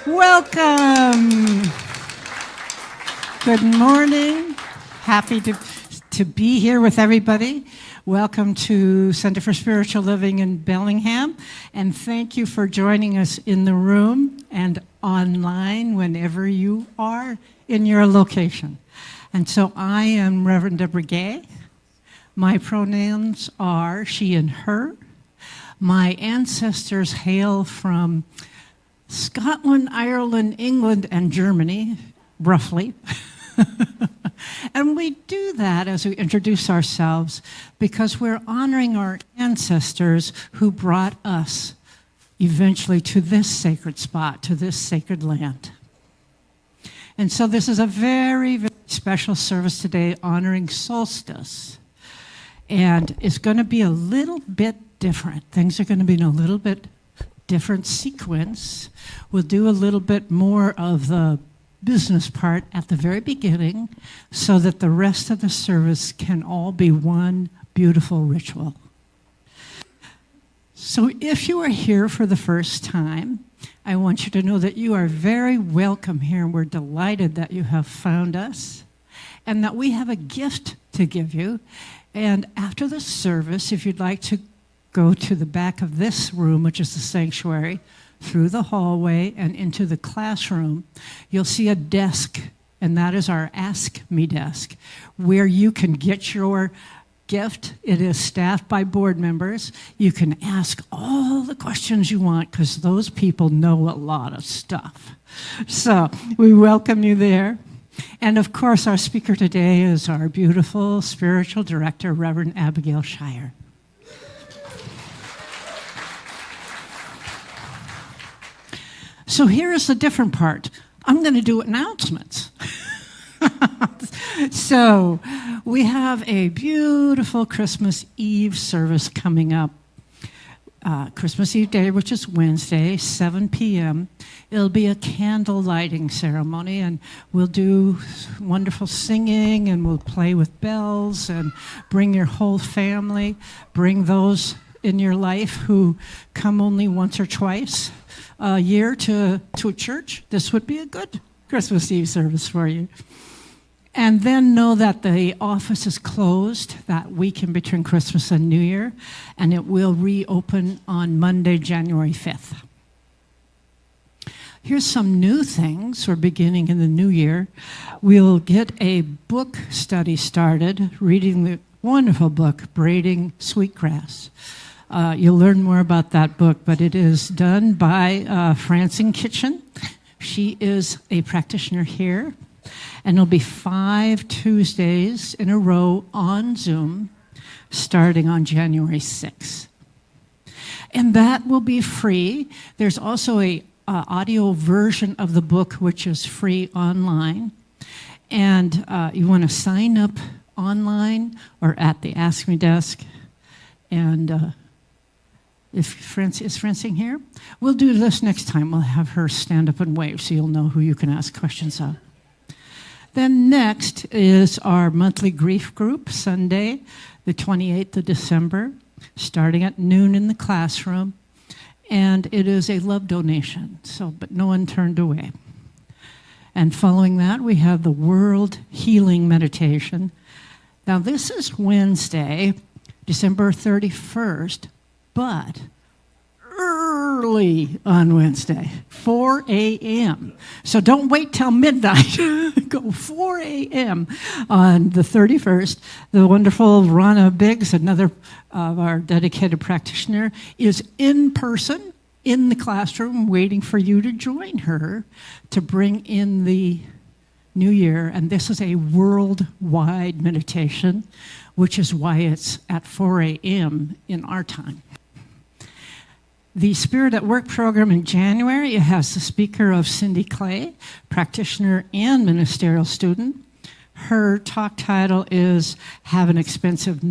Welcome. Good morning. Happy to be here with everybody. Welcome to Center for Spiritual Living in Bellingham, and thank you for joining us in the room and online whenever you are in your location. And so I am Reverend Abigail. My pronouns are she and her. My ancestors hail from Scotland, Ireland, England, and Germany, roughly. And we do that as we introduce ourselves because we're honoring our ancestors who brought us eventually to this sacred spot, to this sacred land. And so this is a very, very special service today honoring solstice. And it's going to be a little bit different. Things are going to be in a little bit different sequence. We'll do a little bit more of the business part at the very beginning so that the rest of the service can all be one beautiful ritual. So if you are here for the first time, I want you to know that you are very welcome here, and we're delighted that you have found us and that we have a gift to give you. And after the service, if you'd like to go to the back of this room, which is the sanctuary, through the hallway and into the classroom, you'll see a desk, and that is our Ask Me desk, where you can get your gift. It is staffed by board members. You can ask all the questions you want because those people know a lot of stuff. So we welcome you there. And of course, our speaker today is our beautiful spiritual director, Reverend Abigail Schairer. So here's the different part. I'm going to do announcements. So we have a beautiful Christmas Eve service coming up. Christmas Eve day, which is Wednesday, 7 p.m. It'll be a candle lighting ceremony, and we'll do wonderful singing, and we'll play with bells, and bring your whole family. Bring those in your life who come only once or twice a year to a church. This would be a good Christmas Eve service for you. And then know that the office is closed that weekend between Christmas and New Year, and it will reopen on Monday, January 5th. Here's some new things we're beginning in the new year. We'll get a book study started, reading the wonderful book, Braiding Sweetgrass. You'll learn more about that book, but it is done by Francine Kitchen. She is a practitioner here. And it'll be 5 Tuesdays in a row on Zoom, starting on January 6th. And that will be free. There's also a audio version of the book, which is free online. And you want to sign up online or at the Ask Me desk. And is Francine here? We'll do this next time. We'll have her stand up and wave so you'll know who you can ask questions of. Then next is our monthly grief group, Sunday, the 28th of December, starting at noon in the classroom. And it is a love donation, but no one turned away. And following that, we have the World Healing Meditation. Now, this is Wednesday, December 31st, but early on Wednesday, 4 a.m. So don't wait till midnight. Go 4 a.m. on the 31st. The wonderful Rana Biggs, another of our dedicated practitioner, is in person in the classroom waiting for you to join her to bring in the new year. And this is a worldwide meditation, which is why it's at 4 a.m. in our time. The Spirit at Work program in January, it has the speaker of Cindy Clay, practitioner and ministerial student. Her talk title is Have an Expensive...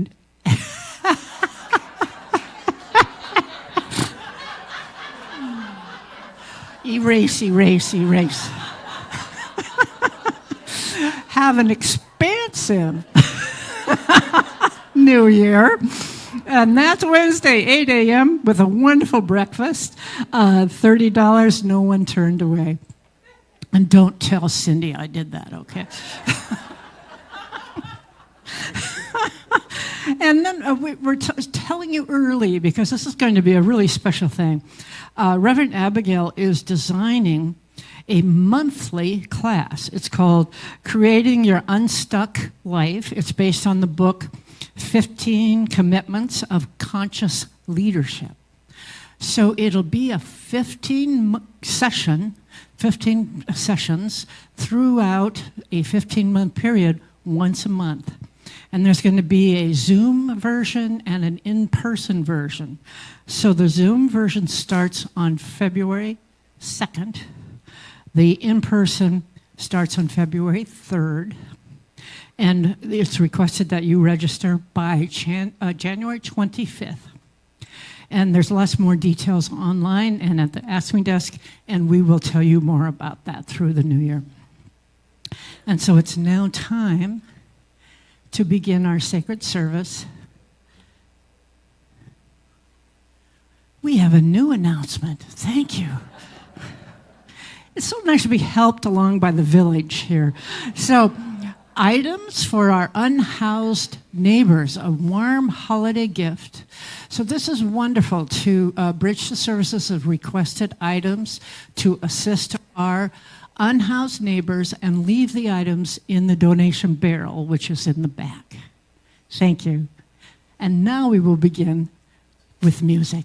Erase. Have an expansive New Year. And that's Wednesday, 8 a.m. with a wonderful breakfast. $30, no one turned away. And don't tell Cindy I did that, okay? And then we're telling you early, because this is going to be a really special thing. Reverend Abigail is designing a monthly class. It's called Creating Your Unstuck Life. It's based on the book 15 Commitments of Conscious Leadership. So it'll be a 15 sessions throughout a 15-month period, once a month. And there's going to be a Zoom version and an in-person version. So the Zoom version starts on February 2nd. The in-person starts on February 3rd. And it's requested that you register by January 25th. And there's lots more details online and at the Ask Me desk, and we will tell you more about that through the new year. And so it's now time to begin our sacred service. We have a new announcement. Thank you. It's so nice to be helped along by the village here. So, items for our unhoused neighbors, a warm holiday gift. So this is wonderful to bridge the services of requested items to assist our unhoused neighbors and leave the items in the donation barrel, which is in the back. Thank you. And now we will begin with music.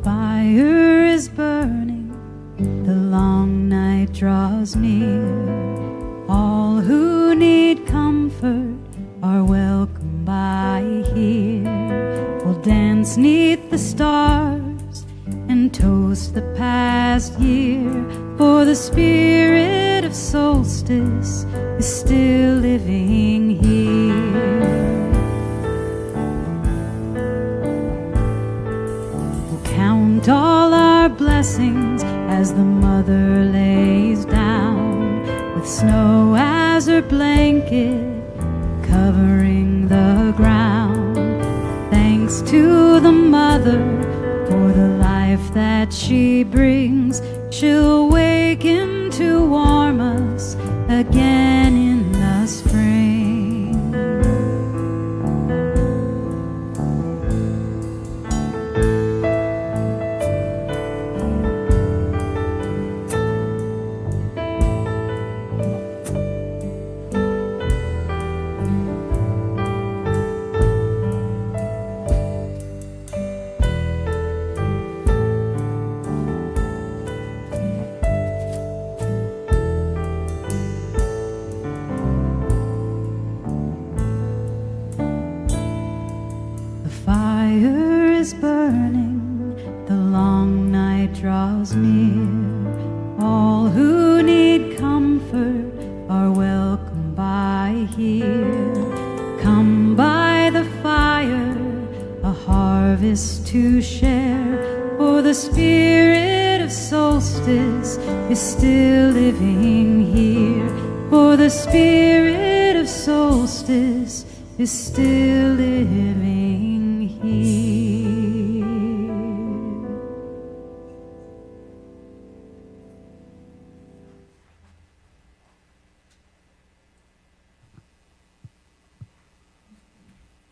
Fire is burning, the long night draws near. All who need comfort are welcome by here. We'll dance 'neath the stars and toast the past year, for the spirit of solstice is still living here. Count all our blessings as the mother lays down, with snow as her blanket covering the ground. Thanks to the mother for the life that she brings. She'll waken to warm us again in the spring. Burning, the long night draws near. All who need comfort are welcome by here. Come by the fire, a harvest to share, for the spirit of solstice is still living here. For the spirit of solstice is still living here.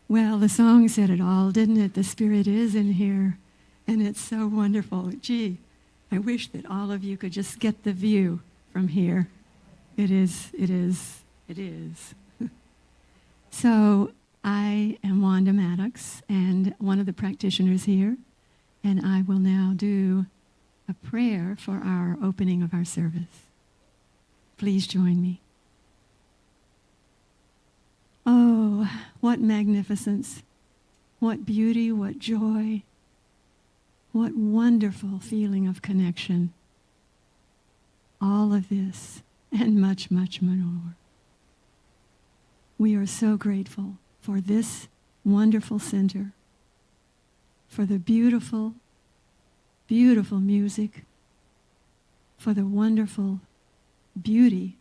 Well, the song said it all, didn't it? The Spirit is in here, and it's so wonderful. Gee, I wish that all of you could just get the view from here. It is. So I am Wanda Maddox, and one of the practitioners here, and I will now do a prayer for our opening of our service. Please join me. Oh, what magnificence, what beauty, what joy, what wonderful feeling of connection. All of this and much, much more. we are so grateful for this wonderful center, for the beautiful, beautiful music, for the wonderful beauty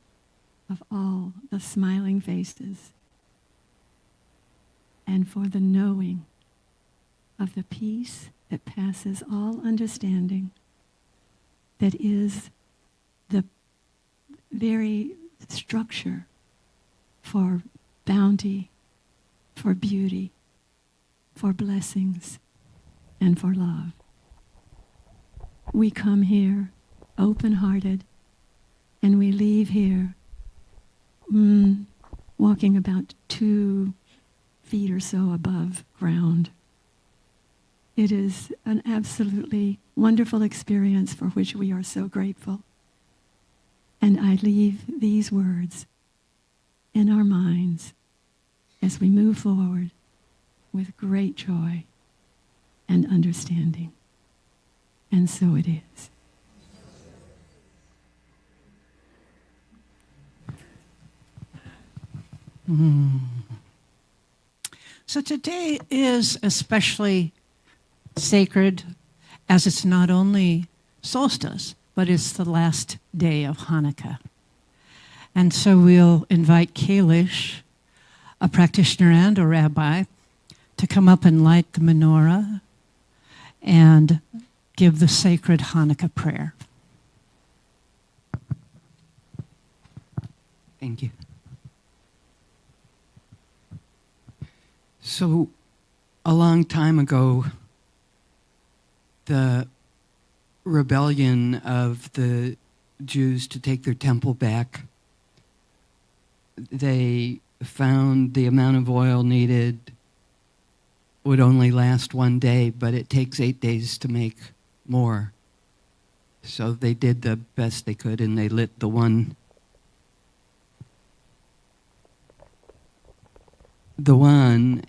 of all the smiling faces, and for the knowing of the peace that passes all understanding, that is the very structure for bounty, for beauty, for blessings, and for love. We come here open-hearted, and we leave here walking about 2 feet or so above ground. It is an absolutely wonderful experience for which we are so grateful. And I leave these words in our minds as we move forward with great joy and understanding. And so it is. So today is especially sacred as it's not only solstice, but it's the last day of Hanukkah. And so we'll invite Kalish, a practitioner and a rabbi, to come up and light the menorah and give the sacred Hanukkah prayer. Thank you. So, a long time ago, the rebellion of the Jews to take their temple back, they found the amount of oil needed would only last 1 day, but it takes 8 days to make more. So they did the best they could, and they lit the one,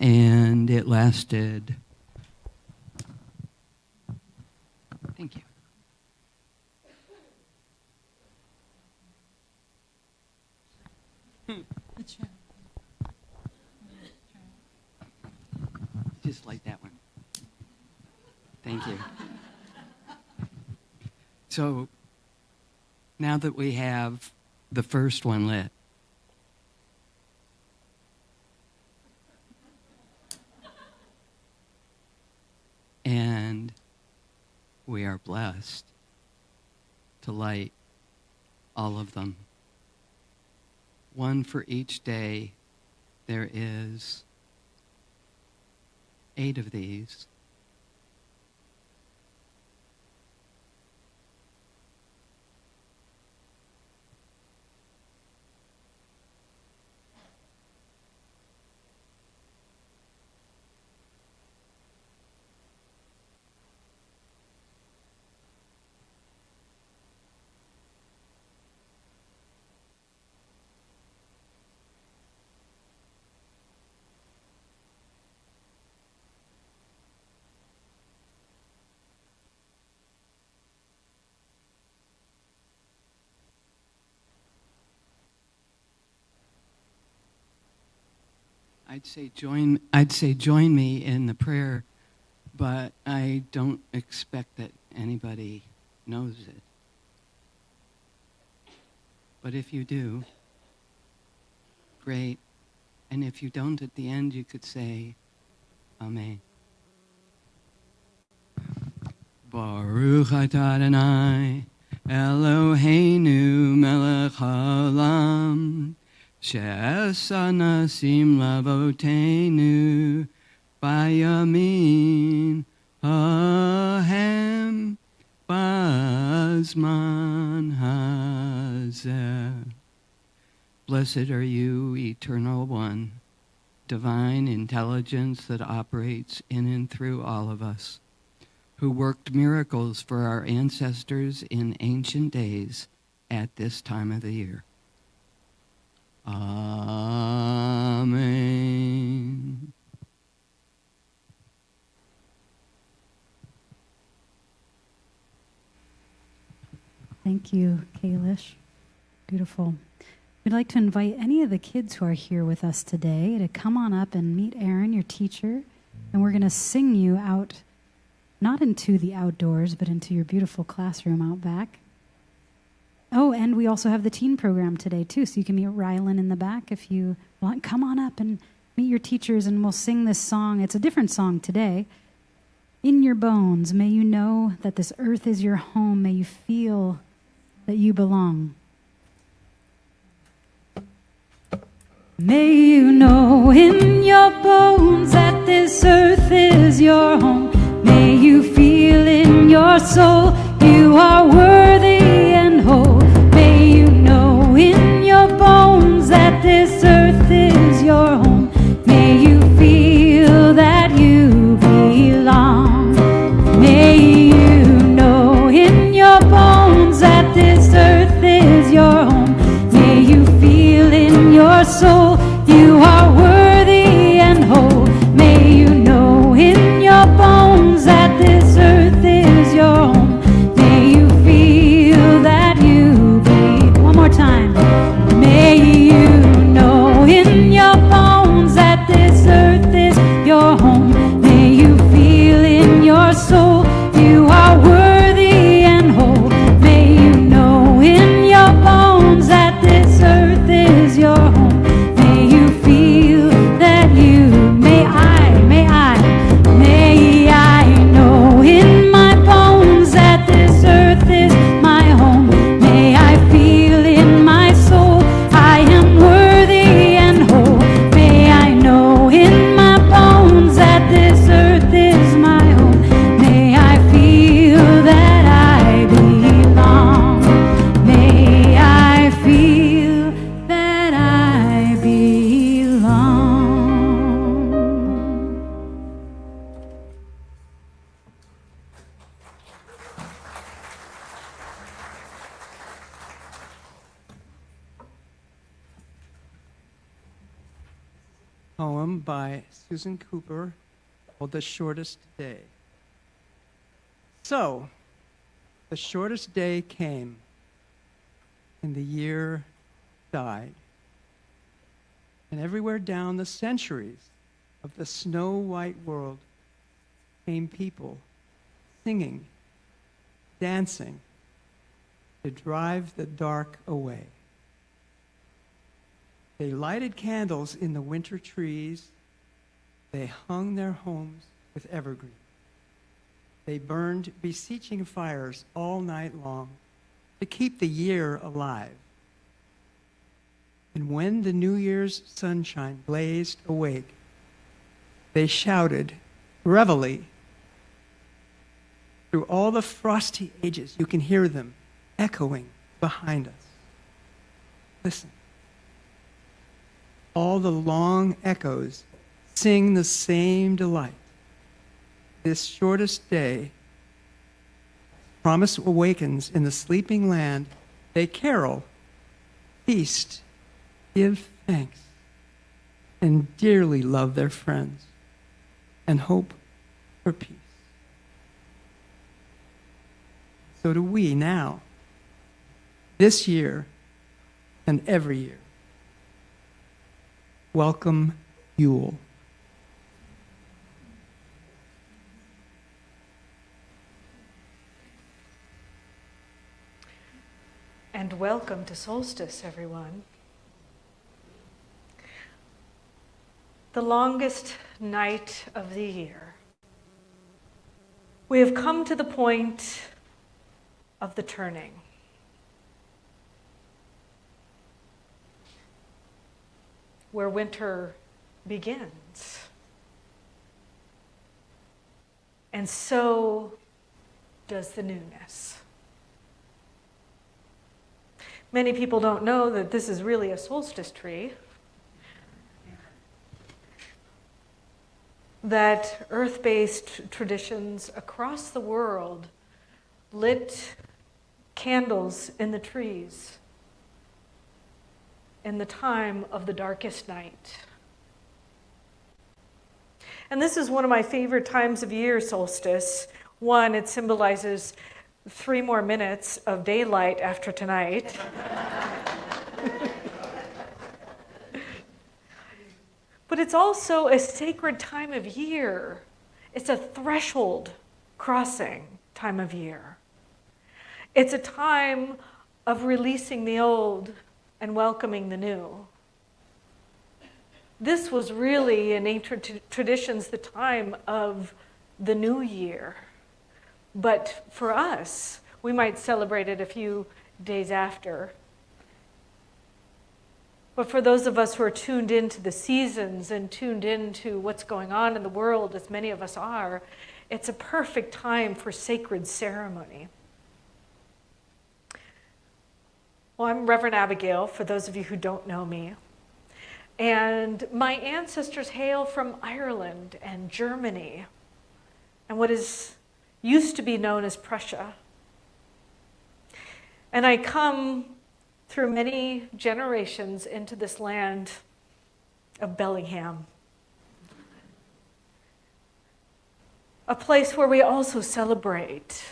and it lasted. Thank you. Just like that one. Thank you. So now that we have the first one lit, and we are blessed to light all of them, one for each day, there is 8 of these. I'd say join me in the prayer, but I don't expect that anybody knows it. But if you do, great. And if you don't, at the end you could say, Amen. Baruch atah Adonai, Eloheinu melech haolam, she'asa nasim lavoteinu bayamin hahem bazman hazeh. Blessed are you, Eternal One, divine intelligence that operates in and through all of us, who worked miracles for our ancestors in ancient days at this time of the year. Amen. Thank you, Kalish. Beautiful. We'd like to invite any of the kids who are here with us today to come on up and meet Aaron, your teacher, and we're going to sing you out, not into the outdoors, but into your beautiful classroom out back. Oh, and we also have the teen program today, too, so you can meet Rylan in the back if you want. Come on up and meet your teachers, and we'll sing this song. It's a different song today. In your bones, may you know that this earth is your home. May you feel that you belong. May you know in your bones that this earth is your home. May you feel in your soul you are worthy and whole. May you know in your bones that this earth is your home. May you feel that you belong. May you know in your bones that this earth is your home. May you feel in your soul you are worthy and whole. May you know in your bones that this earth is your home. May you feel that you be. One more time. May you know in your bones that this earth is your home. May you feel in your soul you are worthy and whole. May you know in your bones that this earth is your home. May you feel that you, may I know in my bones that this earth is my home. May I feel in my soul I am worthy and whole. May I know in my bones that this earth is my home. May I feel that I belong. May I feel that I belong. Poem by Susan Cooper called The Shortest Day. So, the shortest day came, and the year died. And everywhere down the centuries of the snow-white world came people singing, dancing, to drive the dark away. They lighted candles in the winter trees. They hung their homes with evergreen. They burned beseeching fires all night long to keep the year alive. And when the New Year's sunshine blazed awake, they shouted reveille. Through all the frosty ages, you can hear them echoing behind us. Listen. All the long echoes sing the same delight. This shortest day, promise awakens in the sleeping land. They carol, feast, give thanks, and dearly love their friends and hope for peace. So do we now, this year and every year. Welcome, Yule. And welcome to solstice, everyone. The longest night of the year. We have come to the point of the turning. Where winter begins. And so does the newness. Many people don't know that this is really a solstice tree. That earth-based traditions across the world lit candles in the trees in the time of the darkest night. And this is one of my favorite times of year, solstice. One, it symbolizes 3 more minutes of daylight after tonight. But it's also a sacred time of year. It's a threshold crossing time of year. It's a time of releasing the old and welcoming the new. This was really, in ancient traditions, the time of the new year. But for us, we might celebrate it a few days after. But for those of us who are tuned into the seasons and tuned into what's going on in the world, as many of us are, it's a perfect time for sacred ceremony. Well, I'm Reverend Abigail, for those of you who don't know me. And my ancestors hail from Ireland and Germany and what is used to be known as Prussia. And I come through many generations into this land of Bellingham, a place where we also celebrate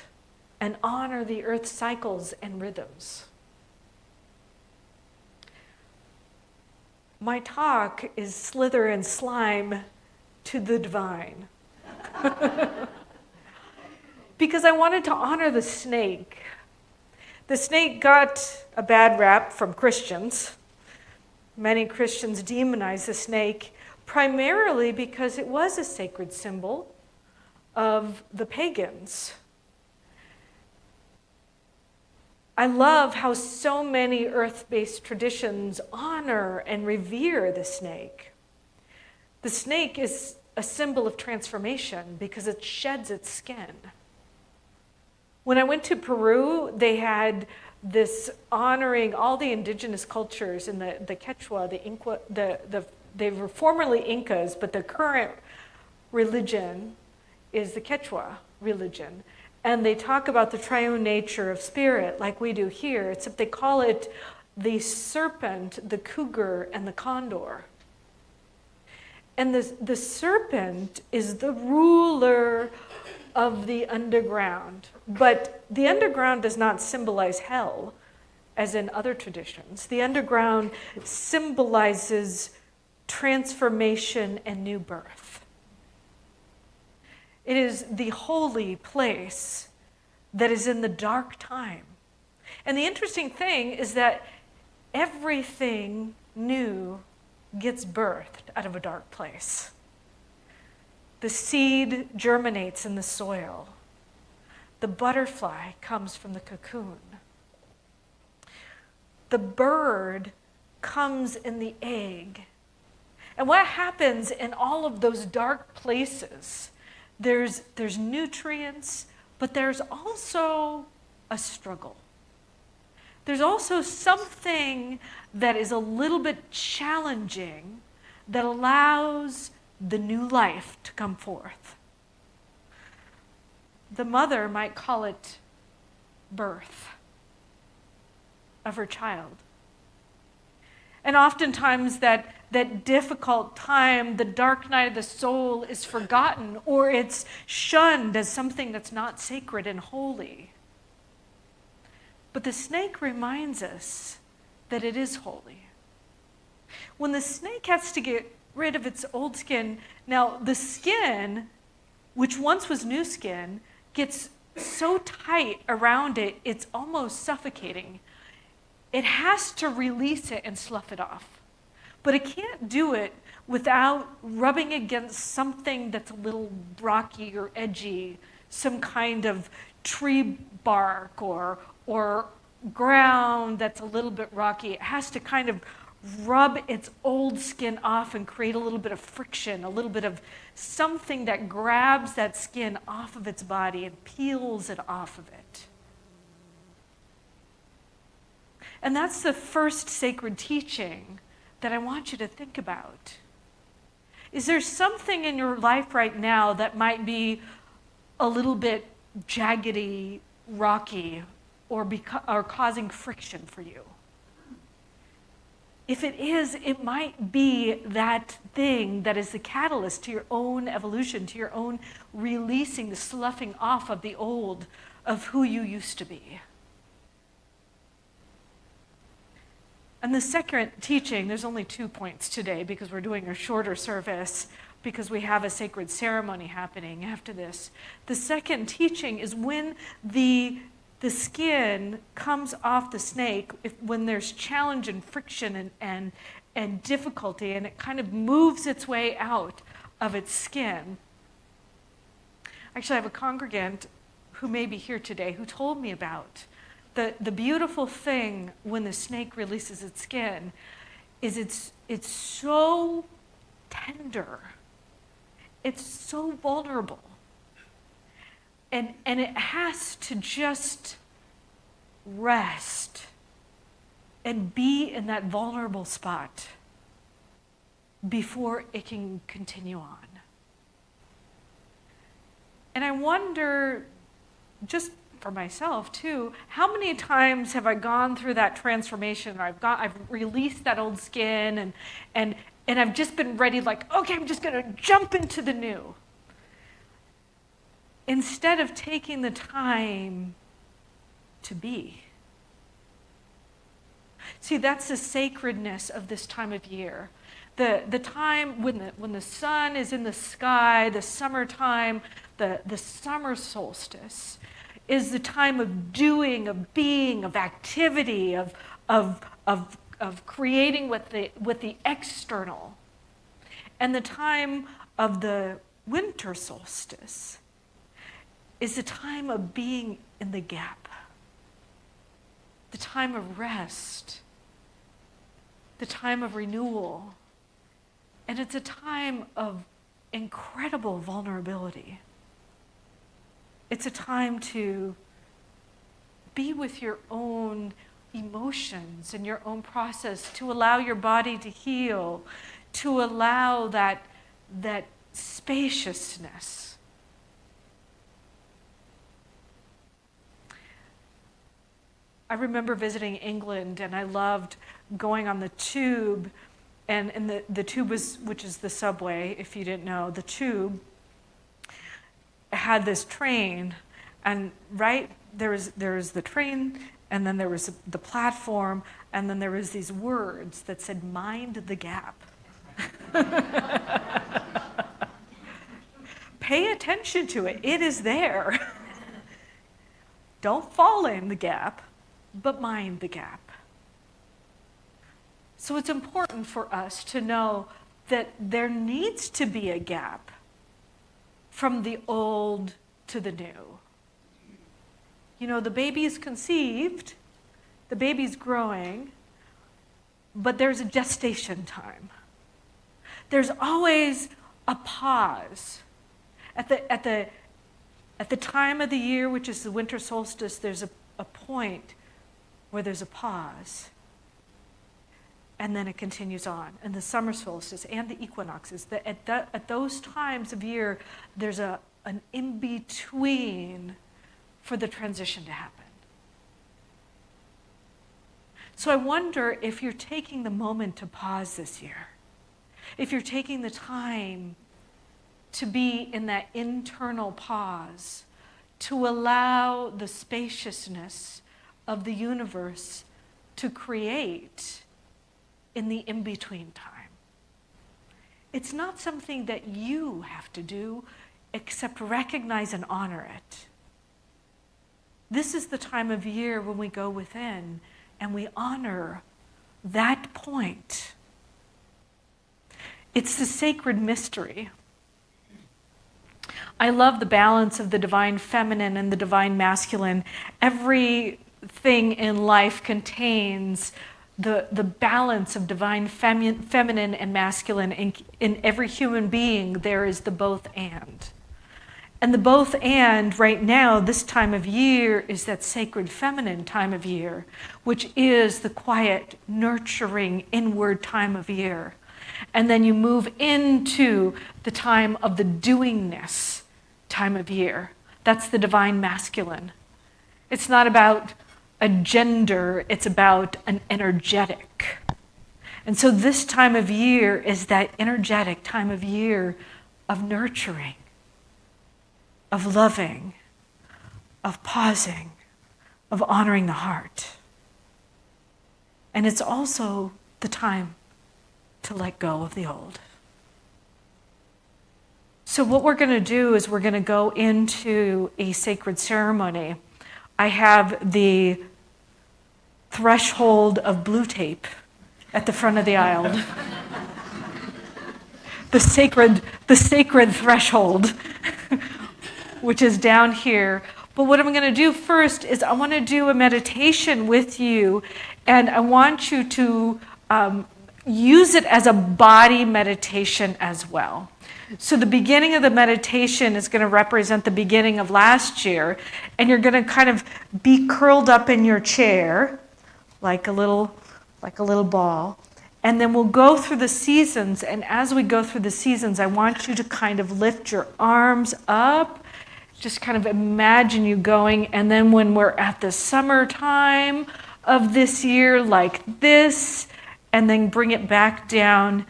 and honor the earth's cycles and rhythms. My talk is Slither and Slime to the divine. Because I wanted to honor the snake. The snake got a bad rap from Christians. Many Christians demonize the snake primarily because it was a sacred symbol of the pagans. I love how so many earth-based traditions honor and revere the snake. The snake is a symbol of transformation because it sheds its skin. When I went to Peru, they had this honoring all the indigenous cultures in the Quechua, the Inca, they were formerly Incas, but the current religion is the Quechua religion. And they talk about the triune nature of spirit like we do here, except they call it the serpent, the cougar, and the condor. And the serpent is the ruler of the underground. But the underground does not symbolize hell, as in other traditions. The underground symbolizes transformation and new birth. It is the holy place that is in the dark time. And the interesting thing is that everything new gets birthed out of a dark place. The seed germinates in the soil. The butterfly comes from the cocoon. The bird comes in the egg. And what happens in all of those dark places, there's nutrients, but there's also a struggle. There's also something that is a little bit challenging that allows the new life to come forth. The mother might call it birth of her child. And oftentimes that difficult time, the dark night of the soul, is forgotten or it's shunned as something that's not sacred and holy. But the snake reminds us that it is holy. When the snake has to get rid of its old skin, now the skin, which once was new skin, gets so tight around it, it's almost suffocating. It has to release it and slough it off. But it can't do it without rubbing against something that's a little rocky or edgy, some kind of tree bark or ground that's a little bit rocky. It has to kind of rub its old skin off and create a little bit of friction, a little bit of something that grabs that skin off of its body and peels it off of it. And that's the first sacred teaching that I want you to think about. Is there something in your life right now that might be a little bit jaggedy, rocky, or causing friction for you? If it is, it might be that thing that is the catalyst to your own evolution, to your own releasing, the sloughing off of the old, of who you used to be. And the second teaching, there's only 2 points today because we're doing a shorter service because we have a sacred ceremony happening after this. The second teaching is when the skin comes off the snake, when there's challenge and friction and difficulty, and it kind of moves its way out of its skin. Actually, I have a congregant who may be here today who told me about the beautiful thing when the snake releases its skin is it's so tender. It's so vulnerable. And it has to just rest and be in that vulnerable spot before it can continue on. And I wonder, just for myself too, how many times have I gone through that transformation? I've released that old skin and I've just been ready, like, okay, I'm just gonna jump into the new. Instead of taking the time to be. See, that's the sacredness of this time of year. The time when the sun is in the sky, the summertime, the summer solstice is the time of doing, of being, of activity, of creating with the external. And the time of the winter solstice is the time of being in the gap, the time of rest, the time of renewal. And it's a time of incredible vulnerability. It's a time to be with your own emotions and your own process, to allow your body to heal, to allow that spaciousness. I remember visiting England, and I loved going on the tube, and the tube which is the subway, if you didn't know, the tube had this train, and right there was the train, and then there was the platform, and then there was these words that said, "Mind the gap." Pay attention to it. It is there. Don't fall in the gap, but mind the gap. So it's important for us to know that there needs to be a gap from the old to the new. You know, the baby is conceived, the baby's growing, but there's a gestation time. There's always a pause. At the time of the year, which is the winter solstice, there's a point where there's a pause. And then it continues on. And the summer solstice and the equinoxes, at those times of year, there's an in-between for the transition to happen. So I wonder if you're taking the moment to pause this year, if you're taking the time to be in that internal pause, to allow the spaciousness of the universe to create in the in-between time. It's not something that you have to do except recognize and honor it. This is the time of year when we go within and we honor that point. It's the sacred mystery. I love the balance of the divine feminine and the divine masculine. Everything in life contains the balance of divine feminine and masculine. In every human being, there is the both and. And the both and right now, this time of year, is that sacred feminine time of year, which is the quiet, nurturing, inward time of year. And then you move into the time of the doingness time of year. That's the divine masculine. It's not about a gender, it's about an energetic. And so this time of year is that energetic time of year of nurturing, of loving, of pausing, of honoring the heart. And it's also the time to let go of the old. So what we're going to do is we're going to go into a sacred ceremony. I have the threshold of blue tape at the front of the aisle. the sacred threshold, which is down here. But what I'm going to do first is I want to do a meditation with you, and I want you to use it as a body meditation as well. So the beginning of the meditation is going to represent the beginning of last year, and you're going to kind of be curled up in your chair like a little ball. And then we'll go through the seasons, and as we go through the seasons, I want you to kind of lift your arms up. Just kind of imagine you going, and then when we're at the summertime of this year, like this, and then bring it back down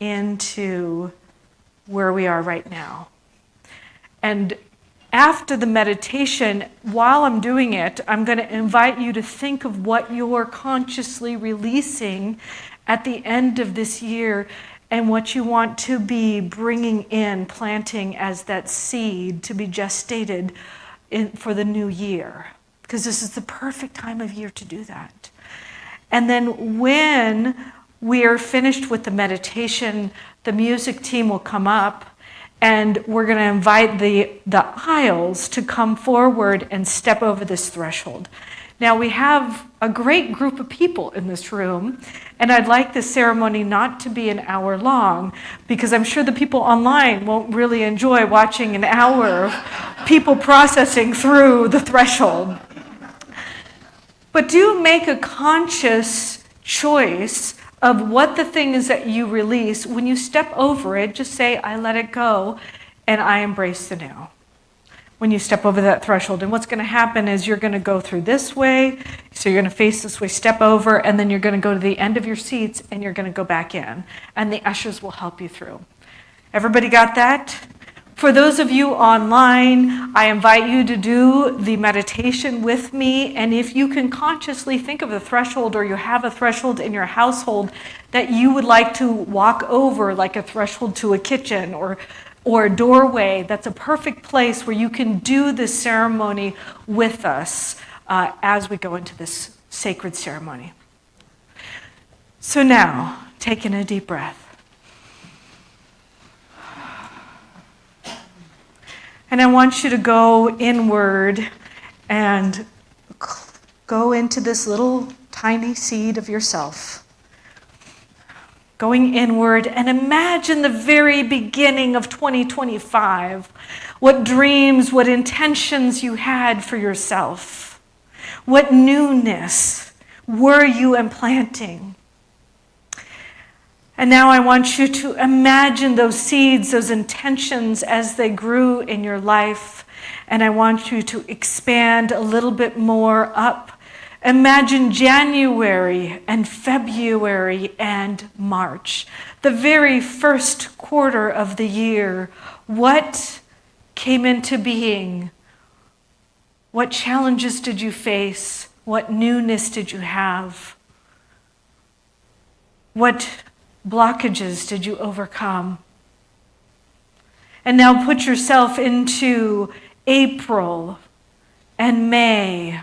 into where we are right now. And after the meditation, while I'm doing it, I'm going to invite you to think of what you're consciously releasing at the end of this year and what you want to be bringing in, planting as that seed to be gestated for the new year. Because this is the perfect time of year to do that. And then when we are finished with the meditation, the music team will come up, and we're going to invite the aisles to come forward and step over this threshold. Now, we have a great group of people in this room, and I'd like the ceremony not to be an hour long, because I'm sure the people online won't really enjoy watching an hour of people processing through the threshold. But do make a conscious choice of what the thing is that you release. When you step over it, just say, I let it go, and I embrace the new. When you step over that threshold. And what's going to happen is you're going to go through this way, so you're going to face this way, step over, and then you're going to go to the end of your seats, and you're going to go back in. And the ushers will help you through. Everybody got that? For those of you online, I invite you to do the meditation with me, and if you can consciously think of a threshold, or you have a threshold in your household that you would like to walk over, like a threshold to a kitchen or a doorway, that's a perfect place where you can do this ceremony with us as we go into this sacred ceremony. So now, taking a deep breath. And I want you to go inward and go into this little tiny seed of yourself. Going inward and imagine the very beginning of 2025. What dreams, what intentions you had for yourself. What newness were you implanting? And now I want you to imagine those seeds, those intentions as they grew in your life. And I want you to expand a little bit more up. Imagine January and February and March, the very first quarter of the year. What came into being? What challenges did you face? What newness did you have? What blockages did you overcome? And now put yourself into April and May,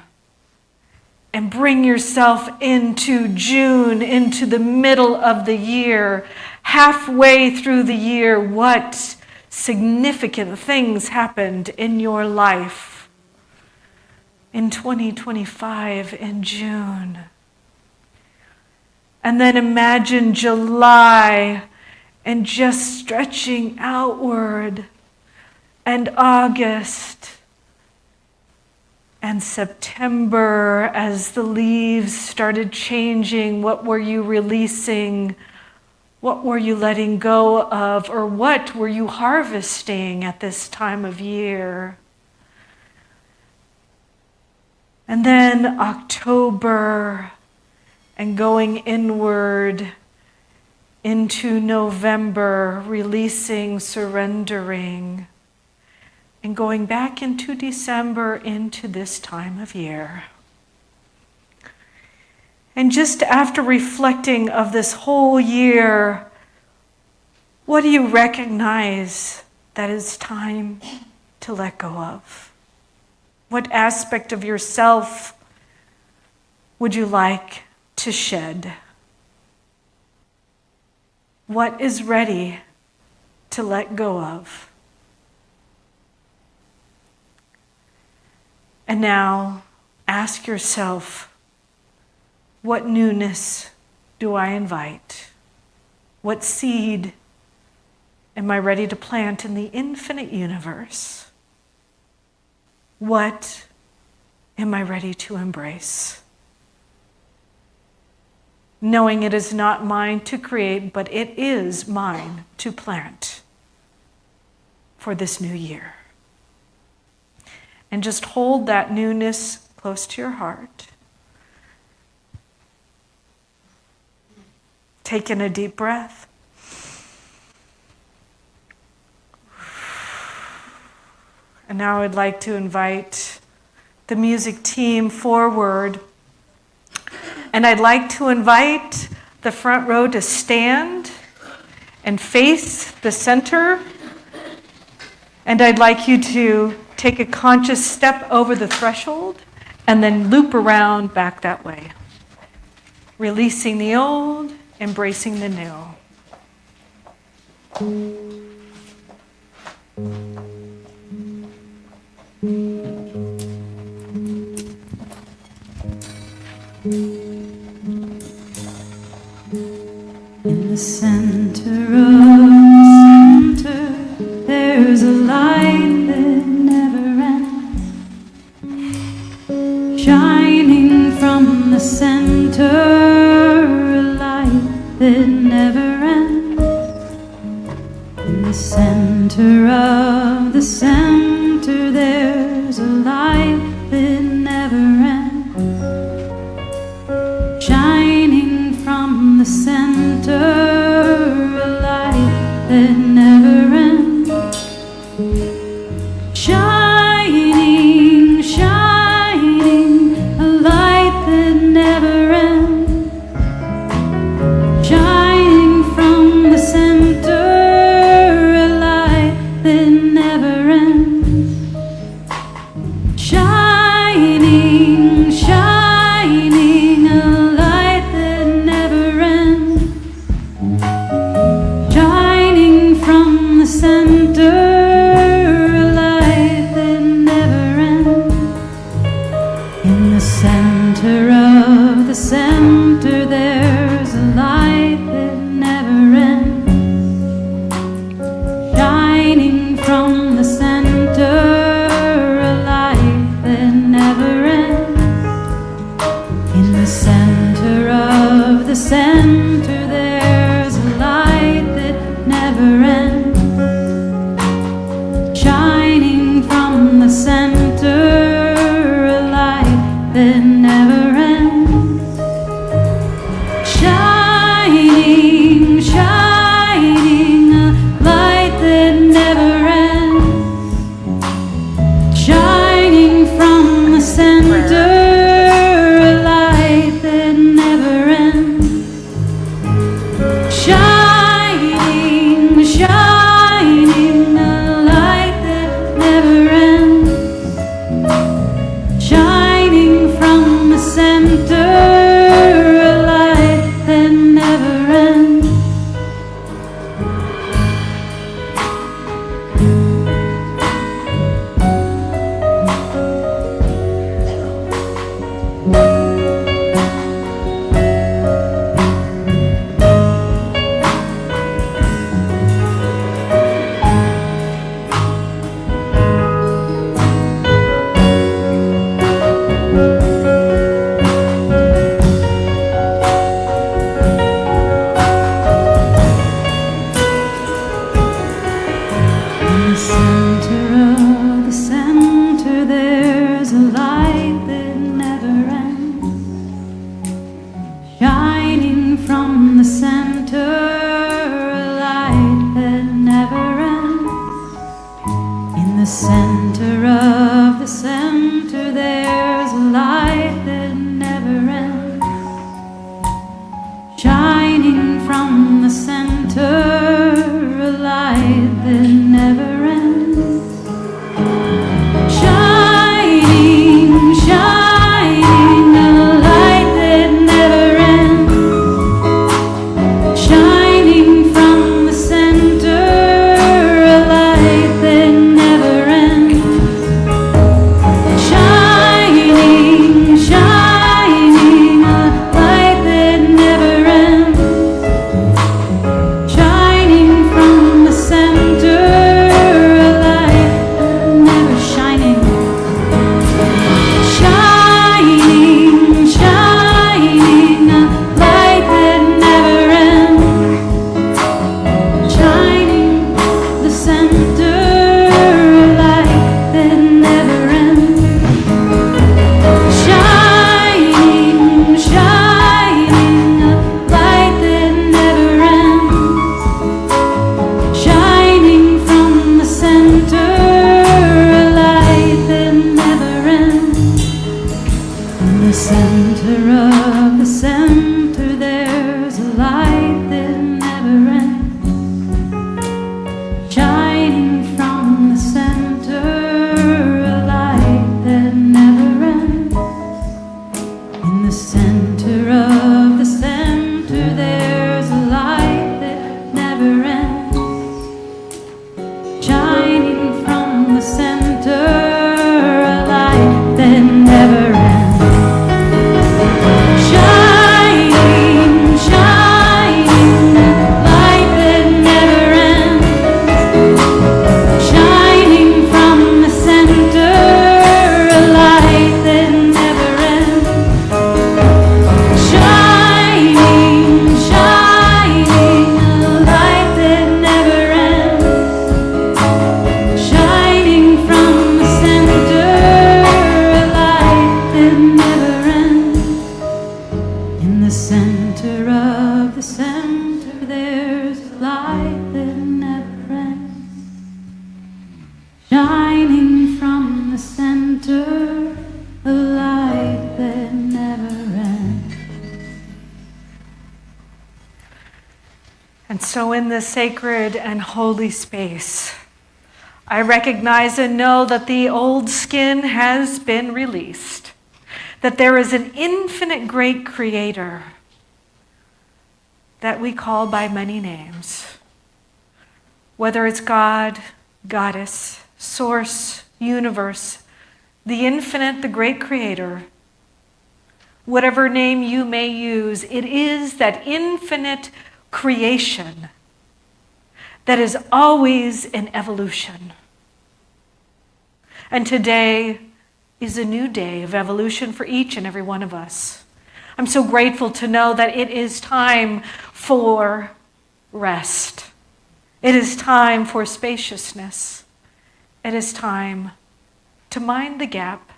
and bring yourself into June, into the middle of the year, halfway through the year. What significant things happened in your life in 2025 in June? And then imagine July and just stretching outward, and August and September as the leaves started changing. What were you releasing? What were you letting go of? Or what were you harvesting at this time of year? And then October, and going inward into November, releasing, surrendering, and going back into December, into this time of year. And just after reflecting of this whole year, what do you recognize that is time to let go of? What aspect of yourself would you like to shed? What is ready to let go of? And now ask yourself, what newness do I invite? What seed am I ready to plant in the infinite universe? What am I ready to embrace? Knowing it is not mine to create, but it is mine to plant for this new year. And just hold that newness close to your heart. Take in a deep breath. And now I'd like to invite the music team forward. And I'd like to invite the front row to stand and face the center. And I'd like you to take a conscious step over the threshold and then loop around back that way. Releasing the old, embracing the new. In the center of the center, there's a light that never ends, shining from the center, a light that never ends. In the center of the center, there's a light that never ends, shining from the center, a light that never ends, shining, shining, a light that never ends, shining from the center, a light that never ends, shining, shining, a light that never ends, shining from the center, a light that never ends. In the center of the center, there's a light that never ends, shining from the center, a light that never ends. In the center of the center, there's a light that never ends, shining from the center, a light that never ends, shining, shining, a light that never ends, shining from the center, a light that never ends, shining, shining, a light that never ends, shining from the center, a light that never ends. In the center of the center, there's a light that never ends, shining from the center, a light that never ends. In the center of the center, there's a light that never ends, center of the center, there's a light that never ends, shining from the center, a light that never ends. In the center of the center, there's a light that never ends, shining from the center, a light that never ends. Shining, shining, light that never ends, shining from the center, a light that never ends. Shining, shining, a light that never ends, shining from the center, a light that never ends. In the center of the center, there's a light that never ends, shining from the center, a light that never ends. And so, in this sacred and holy space, I recognize and know that the old skin has been released, that there is an infinite great creator that we call by many names. Whether it's God, Goddess, Source, Universe, the infinite, the great creator, whatever name you may use, it is that infinite creation that is always in evolution. And today is a new day of evolution for each and every one of us. I'm so grateful to know that it is time for rest. It is time for spaciousness. It is time to mind the gap,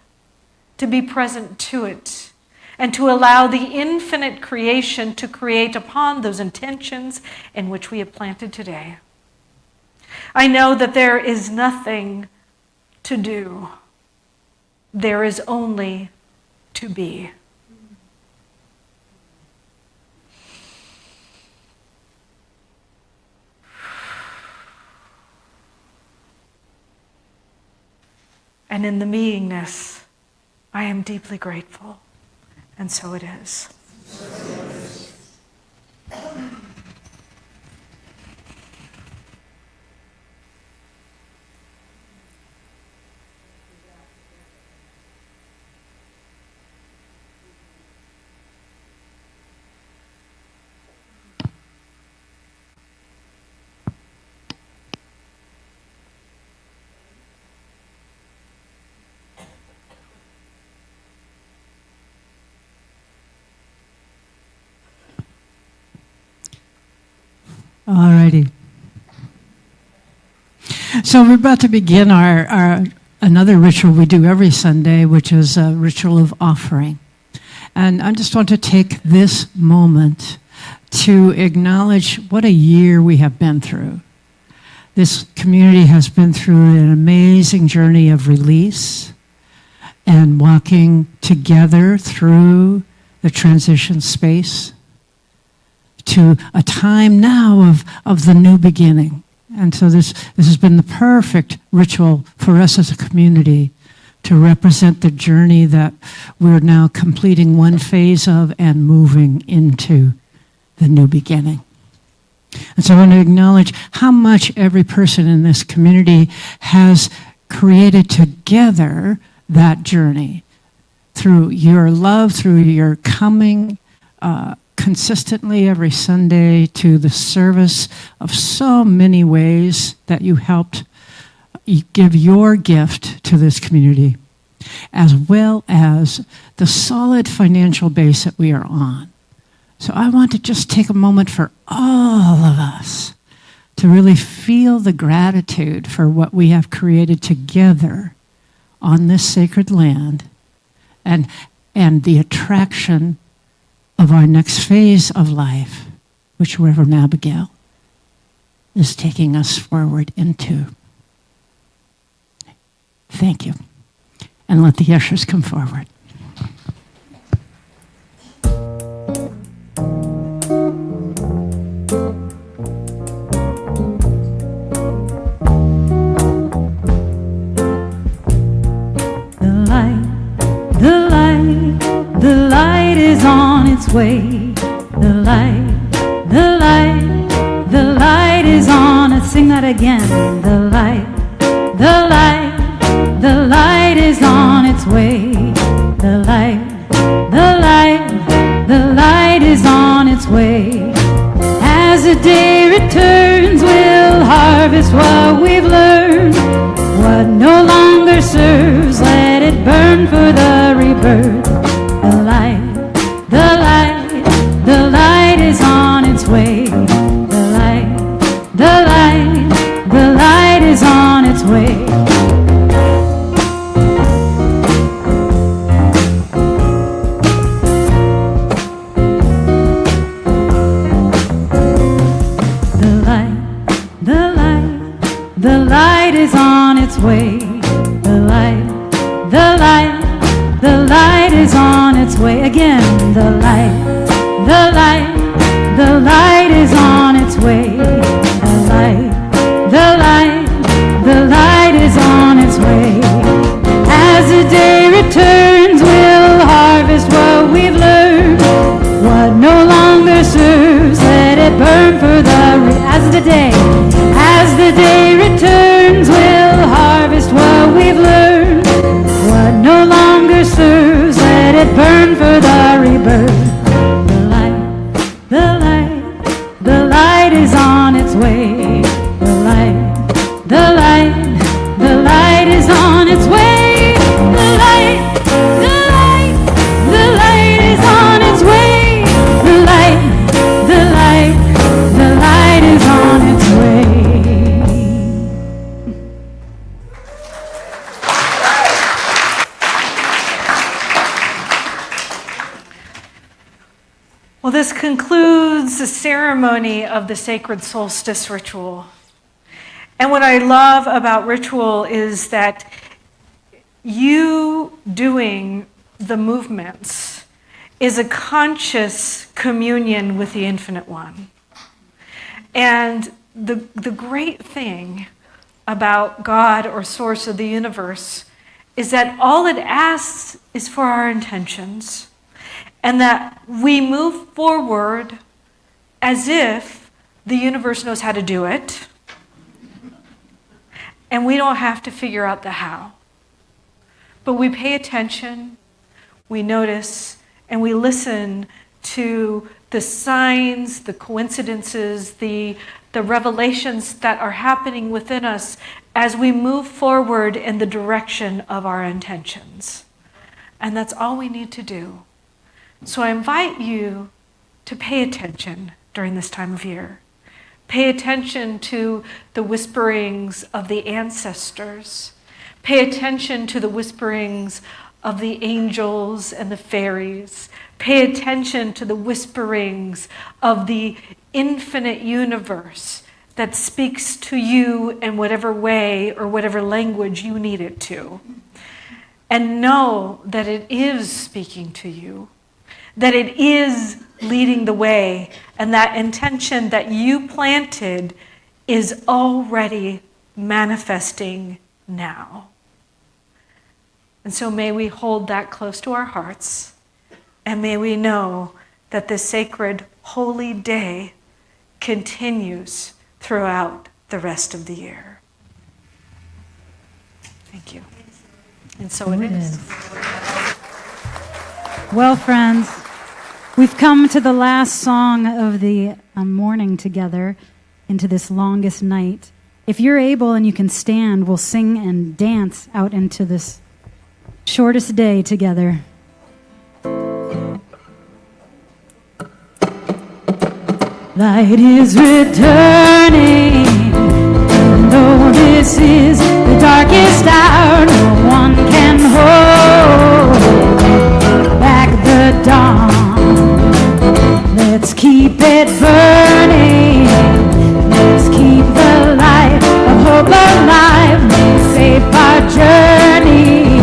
to be present to it, and to allow the infinite creation to create upon those intentions in which we have planted today. I know that there is nothing to do. There is only to be. And in the beingness, I am deeply grateful. And so it is. All righty. So we're about to begin our another ritual we do every Sunday, which is a ritual of offering. And I just want to take this moment to acknowledge what a year we have been through. This community has been through an amazing journey of release and walking together through the transition space to a time now of the new beginning. And so this has been the perfect ritual for us as a community to represent the journey that we're now completing one phase of and moving into the new beginning. And so I want to acknowledge how much every person in this community has created together that journey through your love, through your coming consistently every Sunday to the service of so many ways that you helped give your gift to this community, as well as the solid financial base that we are on. So I want to just take a moment for all of us to really feel the gratitude for what we have created together on this sacred land and the attraction of our next phase of life, which Reverend Abigail is taking us forward into. Thank you. And let the ushers come forward. is on its way. The light, the light, the light is on it. Sing that again. The light, the light, the light is on its way. The light, the light, the light is on its way. As the day returns, we'll harvest what we've learned. What no longer serves, let it burn for the rebirth. The light, the light, the light is on its way. The light, the light, the light is on its way. The light is on its way. The light, the light, the light is on its way. Again, the light, the light, the light is on its way. The light, the light, the light is on its way. As the day returns, we'll harvest what we've learned. What no longer serves, let it burn for the as the day returns, we'll harvest what we've learned. What no longer serves, let it burn for the rebirth. The light, the light, the light is on its way. The light, the light, the light is on its way. The light, the light, the light is on its way. The light, the light, the light is on its way. Well, this concludes the ceremony of the sacred solstice ritual. And what I love about ritual is that you doing the movements is a conscious communion with the Infinite One. And the great thing about God or source of the universe is that all it asks is for our intentions, and that we move forward as if the universe knows how to do it, and we don't have to figure out the how. But we pay attention, we notice, and we listen to the signs, the coincidences, the revelations that are happening within us as we move forward in the direction of our intentions. And that's all we need to do. So I invite you to pay attention during this time of year. Pay attention to the whisperings of the ancestors. Pay attention to the whisperings of the angels and the fairies. Pay attention to the whisperings of the infinite universe that speaks to you in whatever way or whatever language you need it to. And know that it is speaking to you, that it is leading the way, and that intention that you planted is already manifesting now. And so may we hold that close to our hearts, and may we know that this sacred holy day continues throughout the rest of the year. Thank you. And so it is. Well, friends, we've come to the last song of the morning together into this longest night. If you're able and you can stand, we'll sing and dance out into this shortest day together. Light is returning, and though this is the darkest hour, no one can hold back the dawn. Let's keep it burning, let's keep the light of hope alive, may save our journey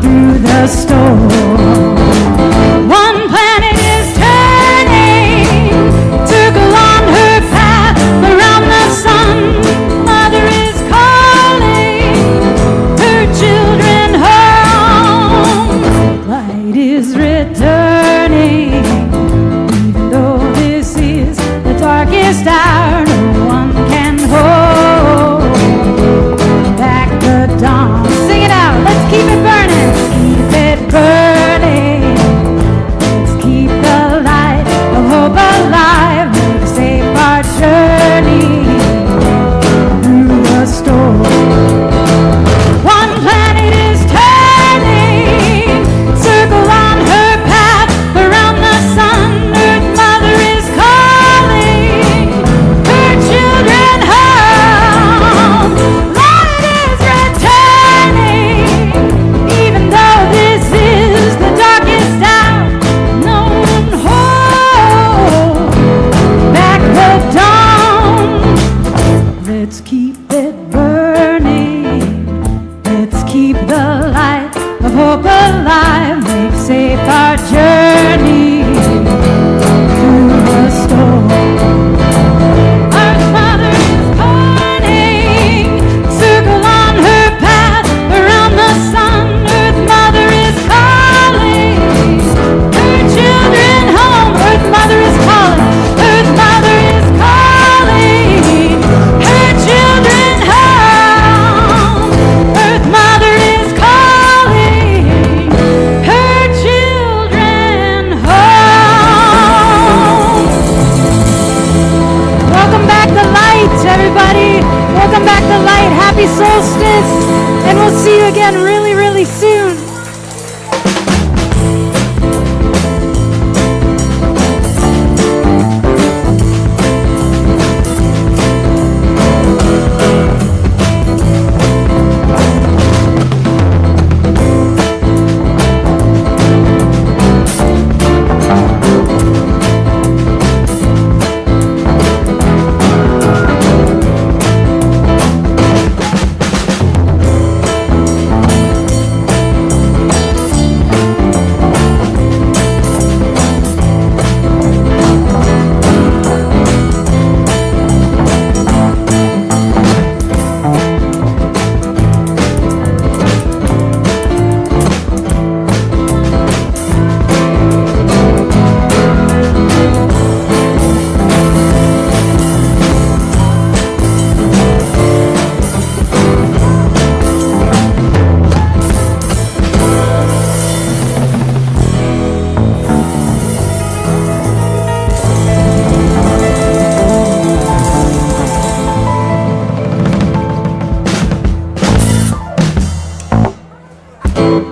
through the storm. One planet is turning, circle on her path around the sun. Mother is calling her children home. Light is returning. are just